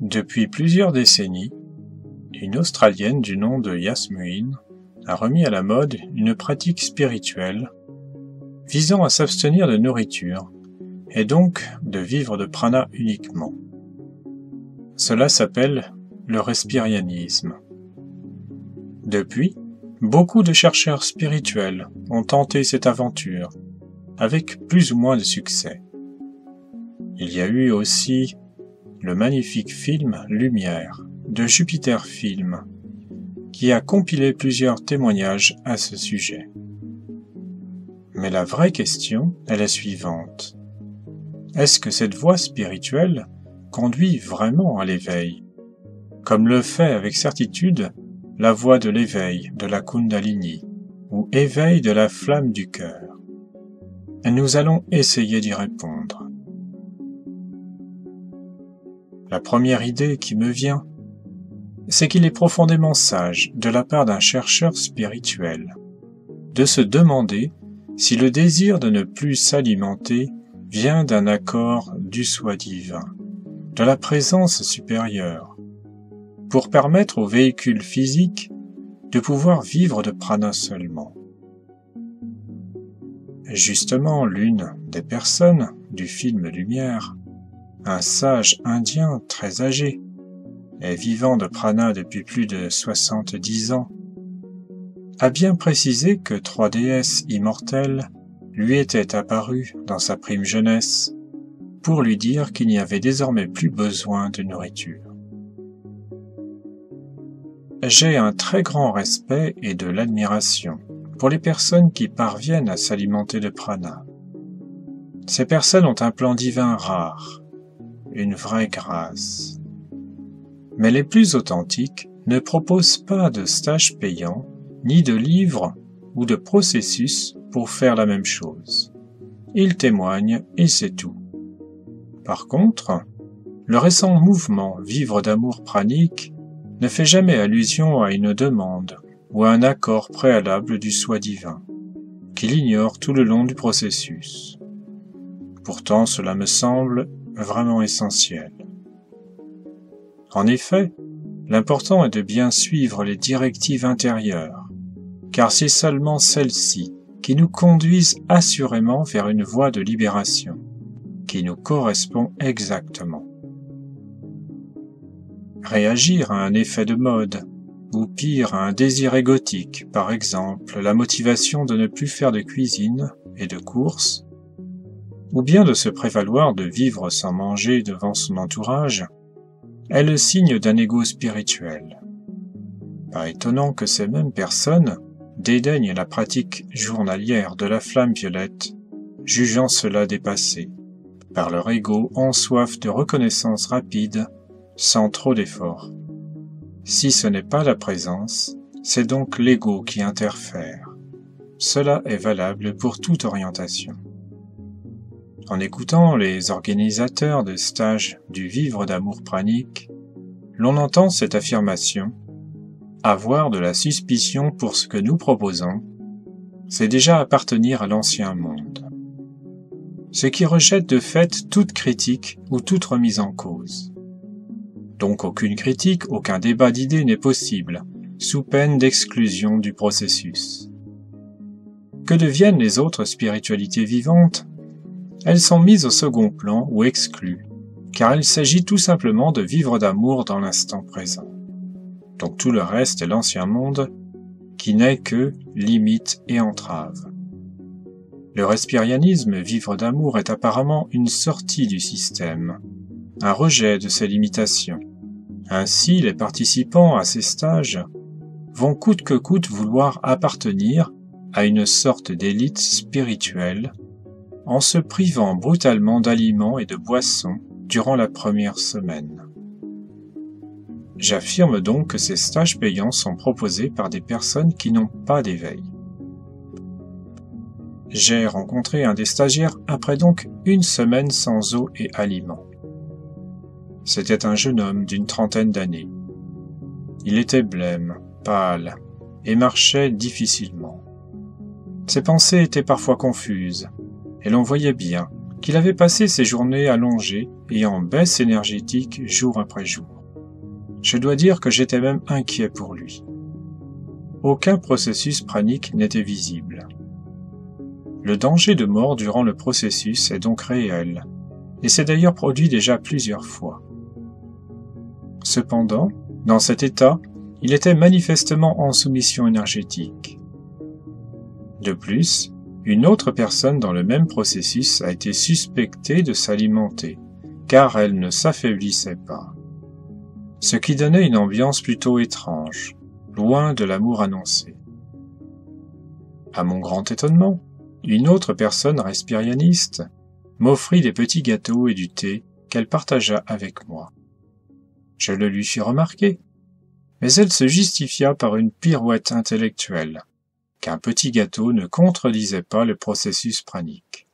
Depuis plusieurs décennies, une Australienne du nom de Yasmin a remis à la mode une pratique spirituelle visant à s'abstenir de nourriture et donc de vivre de prana uniquement. Cela s'appelle le respirianisme. Depuis, beaucoup de chercheurs spirituels ont tenté cette aventure, avec plus ou moins de succès. Il y a eu aussi le magnifique film Lumière de Jupiter Film, qui a compilé plusieurs témoignages à ce sujet. Mais la vraie question est la suivante. Est-ce que cette voie spirituelle conduit vraiment à l'éveil, comme le fait avec certitude la voie de l'éveil de la Kundalini, ou éveil de la flamme du cœur? Et nous allons essayer d'y répondre. La première idée qui me vient, c'est qu'il est profondément sage de la part d'un chercheur spirituel de se demander si le désir de ne plus s'alimenter vient d'un accord du soi divin, de la présence supérieure, pour permettre au véhicule physique de pouvoir vivre de prana seulement. Justement, l'une des personnes du film Lumière, un sage indien très âgé et vivant de prana depuis plus de 70 ans, a bien précisé que 3 déesses immortelles lui étaient apparues dans sa prime jeunesse pour lui dire qu'il n'y avait désormais plus besoin de nourriture. J'ai un très grand respect et de l'admiration pour les personnes qui parviennent à s'alimenter de prana. Ces personnes ont un plan divin rare, une vraie grâce. Mais les plus authentiques ne proposent pas de stage payant, ni de livres ou de processus pour faire la même chose. Ils témoignent et c'est tout. Par contre, le récent mouvement Vivre d'amour pranique ne fait jamais allusion à une demande ou à un accord préalable du soi divin, qu'il ignore tout le long du processus. Pourtant, cela me semble vraiment essentiel. En effet, l'important est de bien suivre les directives intérieures, car c'est seulement celles-ci qui nous conduisent assurément vers une voie de libération, qui nous correspond exactement. Réagir à un effet de mode, ou pire à un désir égotique, par exemple la motivation de ne plus faire de cuisine et de courses, ou bien de se prévaloir de vivre sans manger devant son entourage, est le signe d'un ego spirituel. Pas étonnant que ces mêmes personnes dédaignent la pratique journalière de la flamme violette, jugeant cela dépassé, par leur ego en soif de reconnaissance rapide, sans trop d'efforts. Si ce n'est pas la présence, c'est donc l'ego qui interfère. Cela est valable pour toute orientation. En écoutant les organisateurs de stages du Vivre d'amour pranique, l'on entend cette affirmation « Avoir de la suspicion pour ce que nous proposons, c'est déjà appartenir à l'ancien monde », ce qui rejette de fait toute critique ou toute remise en cause. Donc aucune critique, aucun débat d'idées n'est possible, sous peine d'exclusion du processus. Que deviennent les autres spiritualités vivantes ? Elles sont mises au second plan ou exclues, car il s'agit tout simplement de vivre d'amour dans l'instant présent. Donc tout le reste est l'ancien monde, qui n'est que limite et entrave. Le respirianisme vivre d'amour est apparemment une sortie du système, un rejet de ses limitations. Ainsi, les participants à ces stages vont coûte que coûte vouloir appartenir à une sorte d'élite spirituelle, en se privant brutalement d'aliments et de boissons durant la première semaine. J'affirme donc que ces stages payants sont proposés par des personnes qui n'ont pas d'éveil. J'ai rencontré un des stagiaires après donc 1 semaine sans eau et aliments. C'était un jeune homme d'une 30aine d'années. Il était blême, pâle, et marchait difficilement. Ses pensées étaient parfois confuses, et l'on voyait bien qu'il avait passé ses journées allongées et en baisse énergétique jour après jour. Je dois dire que j'étais même inquiet pour lui. Aucun processus pranique n'était visible. Le danger de mort durant le processus est donc réel, et s'est d'ailleurs produit déjà plusieurs fois. Cependant, dans cet état, il était manifestement en soumission énergétique. De plus, une autre personne dans le même processus a été suspectée de s'alimenter, car elle ne s'affaiblissait pas. Ce qui donnait une ambiance plutôt étrange, loin de l'amour annoncé. À mon grand étonnement, une autre personne respirianiste m'offrit des petits gâteaux et du thé qu'elle partagea avec moi. Je le lui fis remarquer, mais elle se justifia par une pirouette intellectuelle, qu'un petit gâteau ne contredisait pas le processus pranique.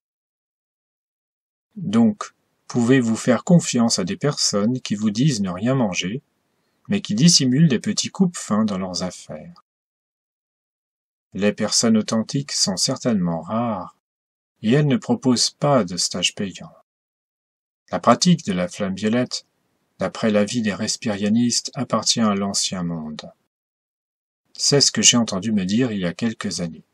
Donc, pouvez-vous faire confiance à des personnes qui vous disent ne rien manger, mais qui dissimulent des petits coupes-fins dans leurs affaires? Les personnes authentiques sont certainement rares, et elles ne proposent pas de stage payant. La pratique de la flamme violette, d'après l'avis des respirianistes, appartient à l'ancien monde. C'est ce que j'ai entendu me dire il y a quelques années.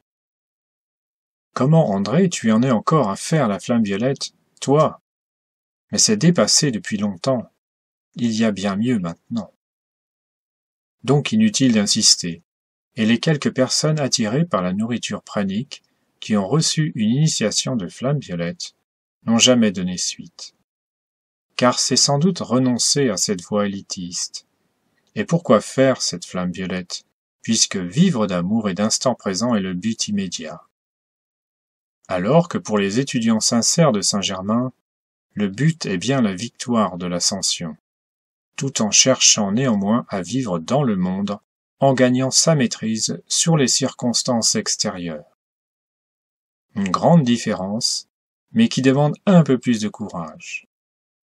Comment, André, tu en es encore à faire la flamme violette, toi? Mais c'est dépassé depuis longtemps. Il y a bien mieux maintenant. Donc inutile d'insister, et les quelques personnes attirées par la nourriture pranique, qui ont reçu une initiation de flamme violette, n'ont jamais donné suite. Car c'est sans doute renoncer à cette voie élitiste. Et pourquoi faire cette flamme violette, puisque vivre d'amour et d'instant présent est le but immédiat? Alors que pour les étudiants sincères de Saint-Germain, le but est bien la victoire de l'ascension, tout en cherchant néanmoins à vivre dans le monde, en gagnant sa maîtrise sur les circonstances extérieures. Une grande différence, mais qui demande un peu plus de courage.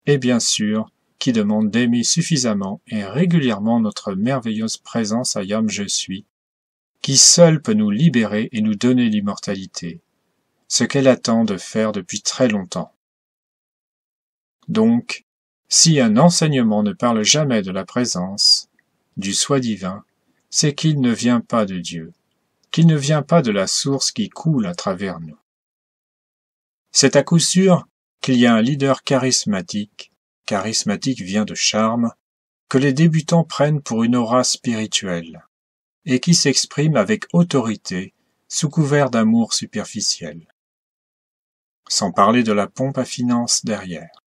Et bien sûr, qui demande d'aimer suffisamment et régulièrement notre merveilleuse présence à Yam Je suis, qui seule peut nous libérer et nous donner l'immortalité, ce qu'elle attend de faire depuis très longtemps. Donc, si un enseignement ne parle jamais de la présence, du soi divin, c'est qu'il ne vient pas de Dieu, qu'il ne vient pas de la source qui coule à travers nous. C'est à coup sûr qu'il y a un leader charismatique vient de charme, que les débutants prennent pour une aura spirituelle, et qui s'exprime avec autorité sous couvert d'amour superficiel. Sans parler de la pompe à finances derrière.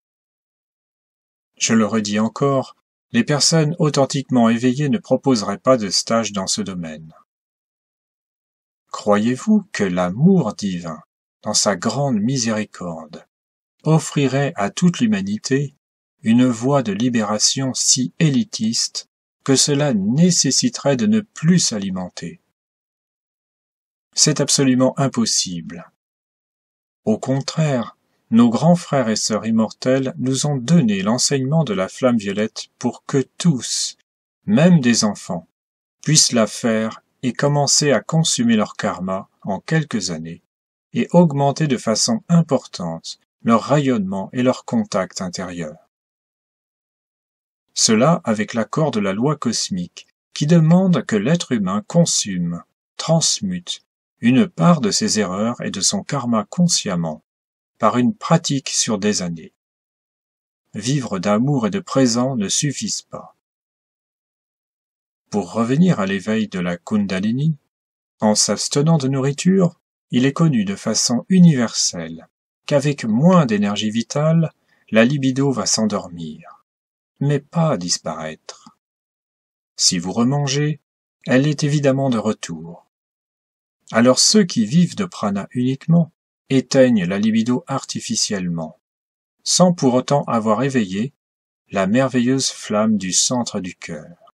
Je le redis encore, les personnes authentiquement éveillées ne proposeraient pas de stage dans ce domaine. Croyez-vous que l'amour divin, dans sa grande miséricorde, offrirait à toute l'humanité une voie de libération si élitiste que cela nécessiterait de ne plus s'alimenter? C'est absolument impossible. Au contraire, nos grands frères et sœurs immortels nous ont donné l'enseignement de la flamme violette pour que tous, même des enfants, puissent la faire et commencer à consumer leur karma en quelques années et augmenter de façon importante leur rayonnement et leur contact intérieur. Cela avec l'accord de la loi cosmique qui demande que l'être humain consume, transmute, une part de ses erreurs et de son karma consciemment, par une pratique sur des années. Vivre d'amour et de présent ne suffisent pas. Pour revenir à l'éveil de la Kundalini, en s'abstenant de nourriture, il est connu de façon universelle qu'avec moins d'énergie vitale, la libido va s'endormir, mais pas disparaître. Si vous remangez, elle est évidemment de retour. Alors ceux qui vivent de prana uniquement éteignent la libido artificiellement, sans pour autant avoir éveillé la merveilleuse flamme du centre du cœur.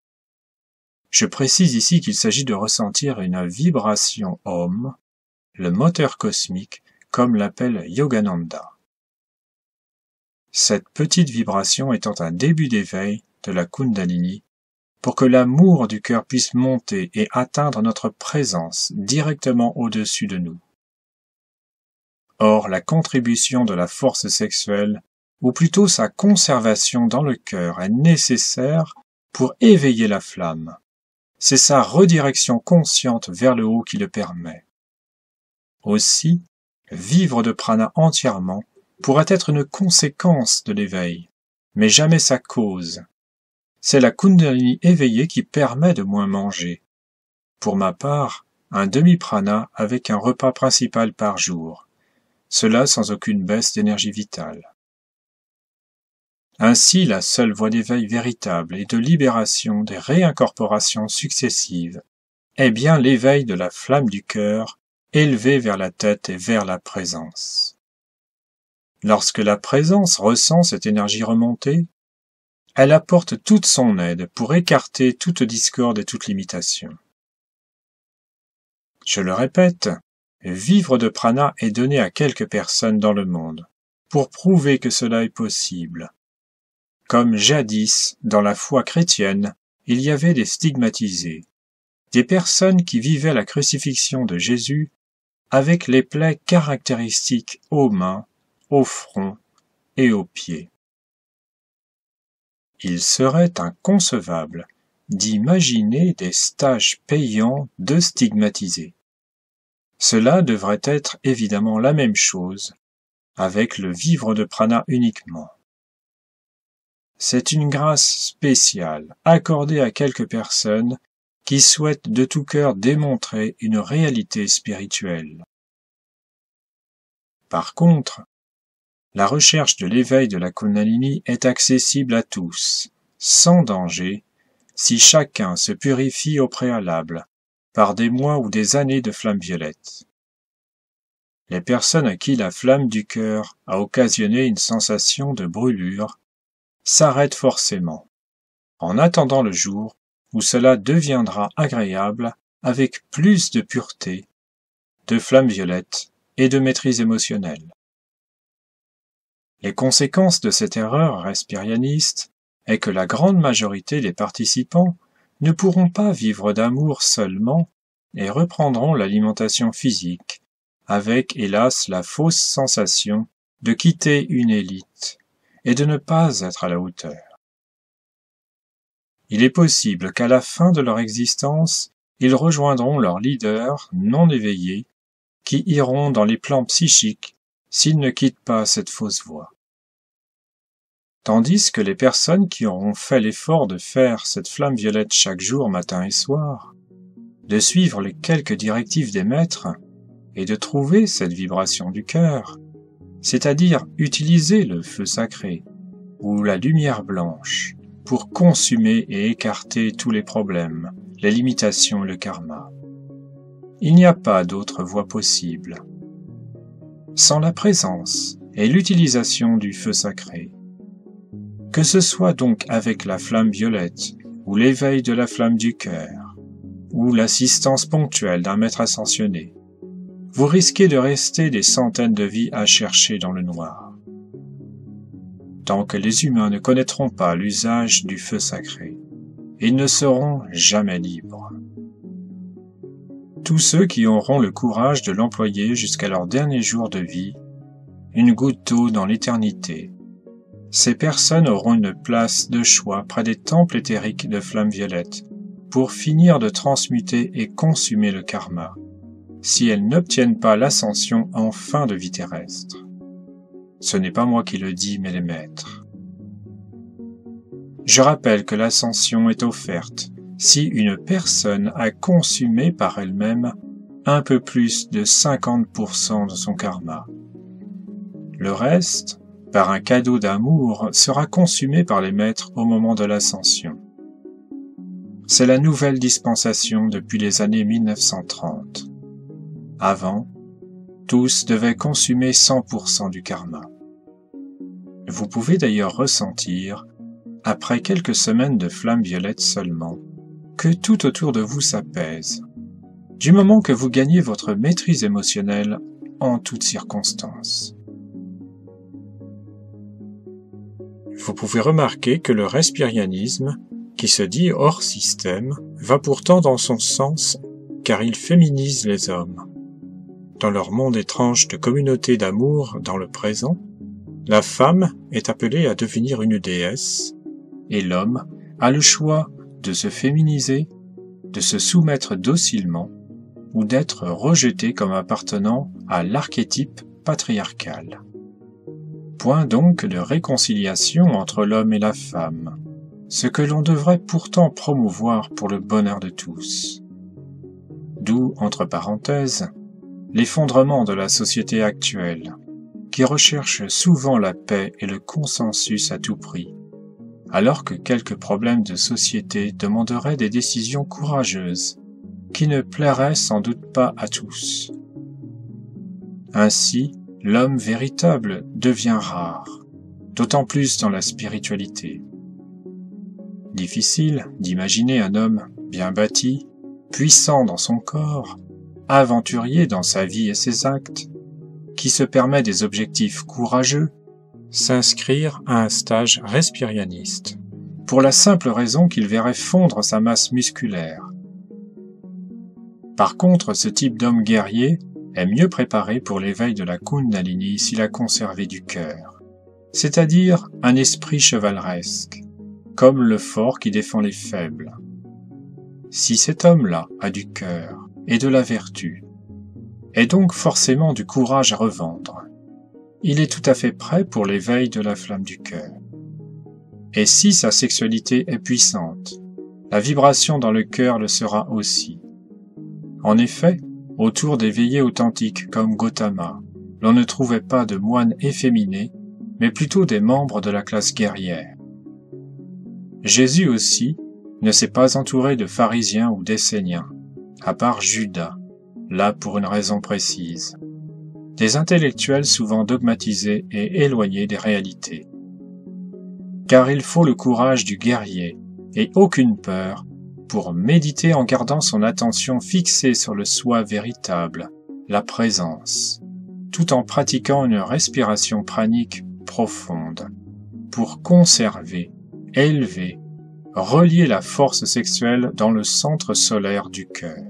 Je précise ici qu'il s'agit de ressentir une vibration Om, le moteur cosmique, comme l'appelle Yogananda. Cette petite vibration étant un début d'éveil de la Kundalini, pour que l'amour du cœur puisse monter et atteindre notre présence directement au-dessus de nous. Or, la contribution de la force sexuelle, ou plutôt sa conservation dans le cœur, est nécessaire pour éveiller la flamme. C'est sa redirection consciente vers le haut qui le permet. Aussi, vivre de prana entièrement pourrait être une conséquence de l'éveil, mais jamais sa cause. C'est la Kundalini éveillée qui permet de moins manger. Pour ma part, un demi-prana avec un repas principal par jour. Cela sans aucune baisse d'énergie vitale. Ainsi, la seule voie d'éveil véritable et de libération des réincorporations successives est bien l'éveil de la flamme du cœur, élevée vers la tête et vers la présence. Lorsque la présence ressent cette énergie remontée, elle apporte toute son aide pour écarter toute discorde et toute limitation. Je le répète, vivre de prana est donné à quelques personnes dans le monde, pour prouver que cela est possible. Comme jadis, dans la foi chrétienne, il y avait des stigmatisés, des personnes qui vivaient la crucifixion de Jésus avec les plaies caractéristiques aux mains, au front et aux pieds. Il serait inconcevable d'imaginer des stages payants de stigmatisés. Cela devrait être évidemment la même chose avec le vivre de prana uniquement. C'est une grâce spéciale accordée à quelques personnes qui souhaitent de tout cœur démontrer une réalité spirituelle. Par contre, la recherche de l'éveil de la Kundalini est accessible à tous, sans danger, si chacun se purifie au préalable, par des mois ou des années de flamme violette. Les personnes à qui la flamme du cœur a occasionné une sensation de brûlure s'arrêtent forcément, en attendant le jour où cela deviendra agréable avec plus de pureté, de flamme violette et de maîtrise émotionnelle. Les conséquences de cette erreur respirianiste est que la grande majorité des participants ne pourront pas vivre d'amour seulement et reprendront l'alimentation physique, avec hélas la fausse sensation de quitter une élite et de ne pas être à la hauteur. Il est possible qu'à la fin de leur existence, ils rejoindront leurs leaders non éveillés qui iront dans les plans psychiques s'ils ne quittent pas cette fausse voie. Tandis que les personnes qui auront fait l'effort de faire cette flamme violette chaque jour, matin et soir, de suivre les quelques directives des maîtres et de trouver cette vibration du cœur, c'est-à-dire utiliser le feu sacré ou la lumière blanche pour consumer et écarter tous les problèmes, les limitations et le karma. Il n'y a pas d'autre voie possible. Sans la présence et l'utilisation du feu sacré, que ce soit donc avec la flamme violette ou l'éveil de la flamme du cœur, ou l'assistance ponctuelle d'un maître ascensionné, vous risquez de rester des centaines de vies à chercher dans le noir. Tant que les humains ne connaîtront pas l'usage du feu sacré, ils ne seront jamais libres. Tous ceux qui auront le courage de l'employer jusqu'à leur dernier jour de vie, une goutte d'eau dans l'éternité, ces personnes auront une place de choix près des temples éthériques de flammes violettes pour finir de transmuter et consumer le karma, si elles n'obtiennent pas l'ascension en fin de vie terrestre. Ce n'est pas moi qui le dis, mais les maîtres. Je rappelle que l'ascension est offerte si une personne a consumé par elle-même un peu plus de 50% de son karma. Le reste, par un cadeau d'amour, sera consumé par les maîtres au moment de l'ascension. C'est la nouvelle dispensation depuis les années 1930. Avant, tous devaient consumer 100% du karma. Vous pouvez d'ailleurs ressentir, après quelques semaines de flammes violettes seulement, que tout autour de vous s'apaise, du moment que vous gagnez votre maîtrise émotionnelle en toutes circonstances. Vous pouvez remarquer que le respirianisme, qui se dit hors système, va pourtant dans son sens car il féminise les hommes. Dans leur monde étrange de communauté d'amour dans le présent, la femme est appelée à devenir une déesse, et l'homme a le choix de se féminiser, de se soumettre docilement, ou d'être rejeté comme appartenant à l'archétype patriarcal. Point donc de réconciliation entre l'homme et la femme, ce que l'on devrait pourtant promouvoir pour le bonheur de tous. D'où, entre parenthèses, l'effondrement de la société actuelle, qui recherche souvent la paix et le consensus à tout prix, alors que quelques problèmes de société demanderaient des décisions courageuses, qui ne plairaient sans doute pas à tous. Ainsi, l'homme véritable devient rare, d'autant plus dans la spiritualité. Difficile d'imaginer un homme bien bâti, puissant dans son corps, aventurier dans sa vie et ses actes, qui se permet des objectifs courageux, s'inscrire à un stage respirianiste, pour la simple raison qu'il verrait fondre sa masse musculaire. Par contre, ce type d'homme guerrier est mieux préparé pour l'éveil de la Kundalini s'il a conservé du cœur, c'est-à-dire un esprit chevaleresque, comme le fort qui défend les faibles. Si cet homme-là a du cœur et de la vertu, et donc forcément du courage à revendre, il est tout à fait prêt pour l'éveil de la flamme du cœur. Et si sa sexualité est puissante, la vibration dans le cœur le sera aussi. En effet, autour des veillées authentiques comme Gautama, l'on ne trouvait pas de moines efféminés, mais plutôt des membres de la classe guerrière. Jésus aussi ne s'est pas entouré de pharisiens ou d'esséniens, à part Judas, là pour une raison précise. Des intellectuels souvent dogmatisés et éloignés des réalités. Car il faut le courage du guerrier et aucune peur pour méditer en gardant son attention fixée sur le soi véritable, la présence, tout en pratiquant une respiration pranique profonde, pour conserver, élever, relier la force sexuelle dans le centre solaire du cœur.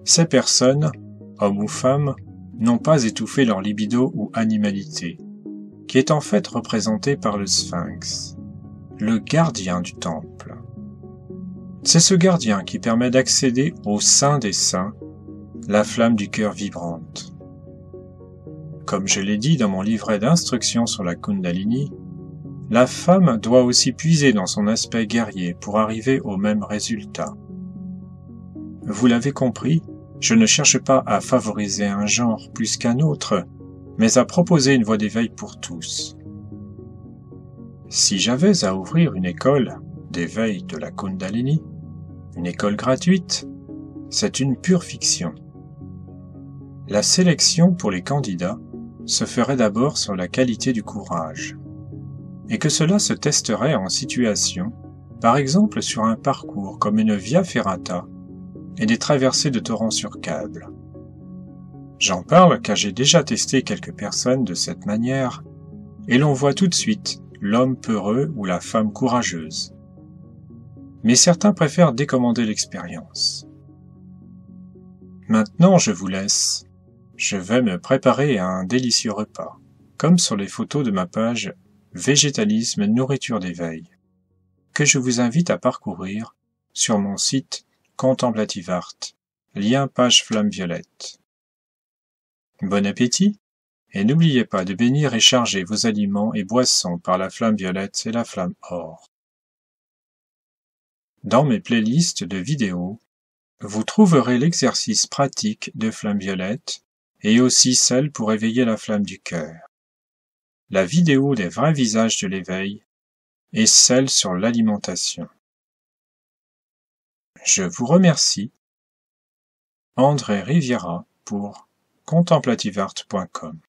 Ces personnes, hommes ou femmes, n'ont pas étouffé leur libido ou animalité, qui est en fait représentée par le sphinx, le gardien du temple. C'est ce gardien qui permet d'accéder au sein des saints, la flamme du cœur vibrante. Comme je l'ai dit dans mon livret d'instructions sur la Kundalini, la femme doit aussi puiser dans son aspect guerrier pour arriver au même résultat. Vous l'avez compris, je ne cherche pas à favoriser un genre plus qu'un autre, mais à proposer une voie d'éveil pour tous. Si j'avais à ouvrir une école d'éveil de la Kundalini, une école gratuite, c'est une pure fiction. La sélection pour les candidats se ferait d'abord sur la qualité du courage, et que cela se testerait en situation, par exemple sur un parcours comme une Via Ferrata et des traversées de torrents sur câble. J'en parle car j'ai déjà testé quelques personnes de cette manière, et l'on voit tout de suite l'homme peureux ou la femme courageuse. Mais certains préfèrent décommander l'expérience. Maintenant je vous laisse. Je vais me préparer à un délicieux repas, comme sur les photos de ma page Végétalisme Nourriture d'éveil, que je vous invite à parcourir sur mon site Contemplative Art, lien page flamme violette. Bon appétit, et n'oubliez pas de bénir et charger vos aliments et boissons par la flamme violette et la flamme or. Dans mes playlists de vidéos, vous trouverez l'exercice pratique de flamme violette et aussi celle pour éveiller la flamme du cœur, la vidéo des vrais visages de l'éveil et celle sur l'alimentation. Je vous remercie, André Riviera pour contemplativeart.com.